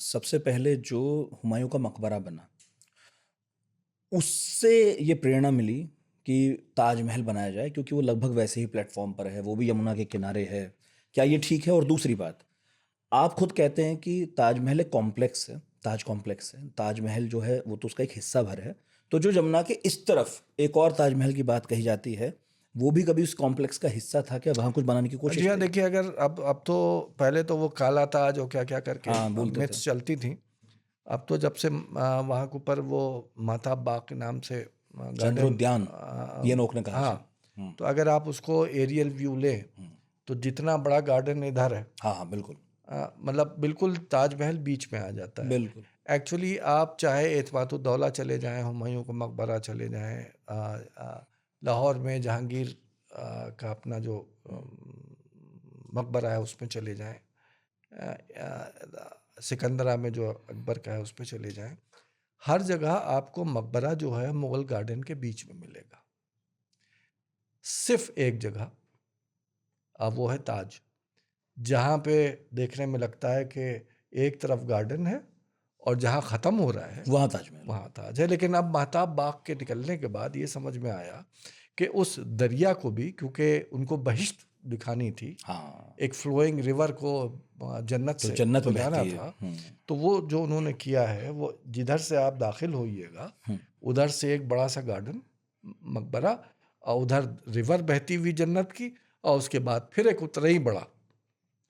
सबसे पहले जो हुमायूं का मकबरा बना, उससे ये प्रेरणा मिली कि ताजमहल बनाया जाए, क्योंकि वो लगभग वैसे ही प्लेटफॉर्म पर है, वो भी यमुना के किनारे है। क्या ये ठीक है? और दूसरी बात, आप खुद कहते हैं कि ताजमहल एक कॉम्प्लेक्स है, ताज कॉम्प्लेक्स है। ताजमहल जो है वो तो उसका एक हिस्सा भर है। तो जो यमुना के इस तरफ एक और ताजमहल की बात कही जाती है, वो भी कभी उस कॉम्प्लेक्स का हिस्सा था क्या? वहाँ कुछ बनाने की जी कोशिश हाँ, करी? देखिए, अगर अब तो पहले तो वो काला ताज और क्या क्या करके हाँ, बोलते थे। मिथ्स चलती थी। अब तो जब से वहाँ के ऊपर वो माता बाग के नाम से गार्डन, चंद्रोद्यान पियनोक ने कहा शायद। हाँ, तो अगर आप उसको एरियल व्यू लें तो जितना बड़ा गार्डन इधर है, हाँ हाँ, बिल्कुल मतलब बिल्कुल ताजमहल बीच में आ जाता है। बिल्कुल। एक्चुअली आप चाहे एतमातुद्दौला चले जाएं, हुमायूं का मकबरा चले जाएं, लाहौर में जहांगीर का अपना जो मकबरा है उसमें चले जाएं, सिकंदरा में जो अकबर का है उस पर चले जाएं, हर जगह आपको मकबरा जो है मुगल गार्डन के बीच में मिलेगा। सिर्फ एक जगह, वो है ताज, जहाँ पे देखने में लगता है कि एक तरफ गार्डन है और जहाँ ख़त्म हो रहा है वहाँ ताजमहल। वहाँ ताज है। लेकिन अब महताब बाग के निकलने के बाद ये समझ में आया कि उस दरिया को भी, क्योंकि उनको बहिश्त दिखानी थी, हाँ, एक फ्लोइंग रिवर को जन्नत तो से जन्नत में बुलाना बहती है। था, तो वो जो उन्होंने किया है, वो जिधर से आप दाखिल होइएगा उधर से एक बड़ा सा गार्डन, मकबरा, और उधर रिवर बहती हुई जन्नत की, और उसके बाद फिर एक उतना ही बड़ा।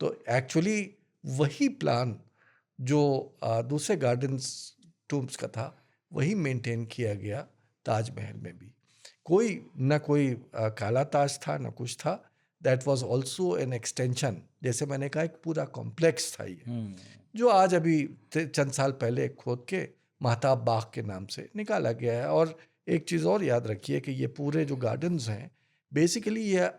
तो एक्चुअली वही प्लान जो दूसरे गार्डन्स टूम्स का था, वही मेंटेन किया गया ताजमहल में भी। कोई न कोई काला ताज था, न कुछ था। That was also an extension, जैसे मैंने कहा, एक पूरा कॉम्प्लेक्स था ये, जो आज अभी चंद साल पहले खोद के महताब बाग के नाम से निकाला गया है। और एक चीज़ और याद रखिए कि ये पूरे जो गार्डन्स हैं, बेसिकली ये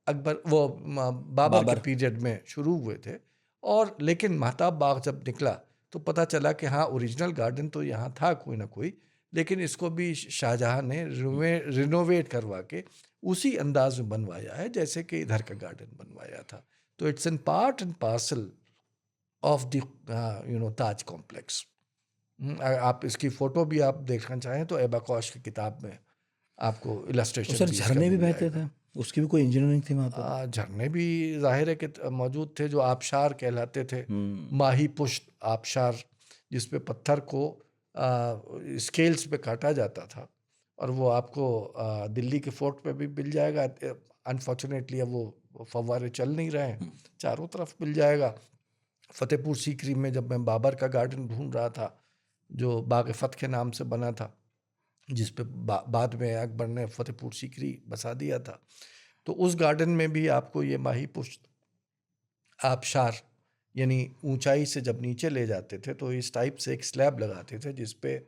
अकबर वो बाबर के बाबर। पीरियड में शुरू हुए थे। और लेकिन महताब बाग जब निकला तो पता चला कि हाँ, ओरिजिनल गार्डन तो यहाँ था कोई ना कोई, लेकिन इसको भी शाहजहां ने रिनोवेट करवा के उसी अंदाज में बनवाया है जैसे कि इधर का गार्डन बनवाया था। तो it's an part and parcel of the Taj complex. आप इसकी फोटो भी आप देखना चाहें तो एबाकॉश की किताब में आपको और इलस्ट्रेशन सर, भी इसका झरने भी मिल बहते जाएगा। थे, उसकी भी कोई इंजीनियरिंग थी वहाँ पर? झरने भी जाहिर है कि मौजूद थे, जो आबशार कहलाते थे। माही पुष्ट आबशार, जिसपे पत्थर को स्केल्स पे काटा जाता था, और वो आपको दिल्ली के फोर्ट पे भी मिल जाएगा। अनफॉर्चुनेटली अब वो फव्वारे चल नहीं रहे हैं, चारों तरफ मिल जाएगा। फतेहपुर सीकरी में जब मैं बाबर का गार्डन ढूंढ रहा था, जो बाग फत के नाम से बना था, जिस पे बाद में अकबर ने फतेहपुर सीकरी बसा दिया था, तो उस गार्डन में भी आपको ये माही पुष्ट आबशार, यानी ऊंचाई से जब नीचे ले जाते थे तो इस टाइप से एक स्लैब लगाते थे जिस पे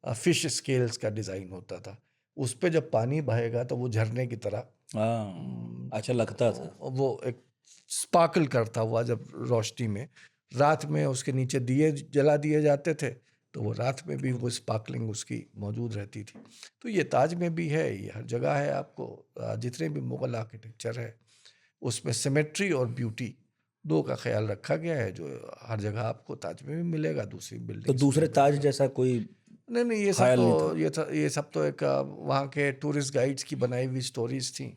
फिश स्केल्स का डिज़ाइन होता था। उस पे जब पानी बहेगा तो वो झरने की तरह हाँ, अच्छा लगता था। वो एक स्पार्कल करता हुआ, जब रोशनी में रात में उसके नीचे दिए जला दिए जाते थे तो वो रात में भी वो स्पार्कलिंग उसकी मौजूद रहती थी। तो ये ताज में भी है, ये हर जगह है। आपको जितने भी मुग़ल आर्किटेक्चर है उसमें सिमेट्री और ब्यूटी दो का ख्याल रखा गया है, जो हर जगह आपको ताज में भी मिलेगा, दूसरी तो बिल्डिंग्स में दूसरे भी ताज मिलेगा। जैसा कोई नहीं नहीं, ख्याल नहीं था? ये सब तो एक वहाँ के टूरिस्ट गाइड्स की बनाई हुई स्टोरीज थी,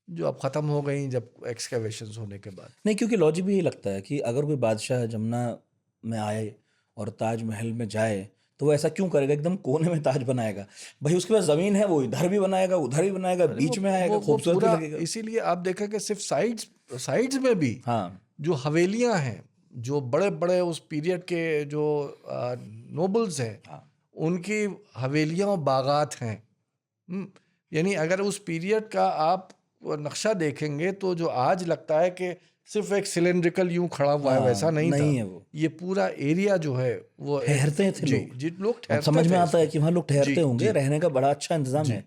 जो अब ख़त्म हो गई जब एक्सकैवेशंस होने के बाद। नहीं, क्योंकि लॉजिक भी यही लगता है कि अगर कोई बादशाह जमुना में आए और ताजमहल में जाए, तो वो ऐसा क्यों करेगा? एकदम कोने में ताज बनाएगा? भाई, उसके पास ज़मीन है, वो इधर भी बनाएगा, उधर भी बनाएगा, अरे बीच में आएगा, वो खूबसूरत भी पूरा, लगेगा। इसीलिए आप देखा कि सिर्फ साइड्स साइड्स में भी हाँ जो हवेलियां हैं, जो बड़े बड़े उस पीरियड के जो नोबल्स हैं, हाँ, उनकी हवेलियां और बागात हैं। यानी अगर उस पीरियड का आप नक्शा देखेंगे तो जो आज लगता है कि सिर्फ एक सिलेंड्रिकल यूं खड़ा हुआ है, वैसा हाँ, नहीं था। नहीं है वो। ये पूरा एरिया जो है वो एक, ठहरते थे जी लोग। जी, लोग अब ठहरते समझ में थे आता है इसमें। कि वहाँ लोग जी ठहरते होंगे, जी रहने का बड़ा अच्छा इंतजाम जी है।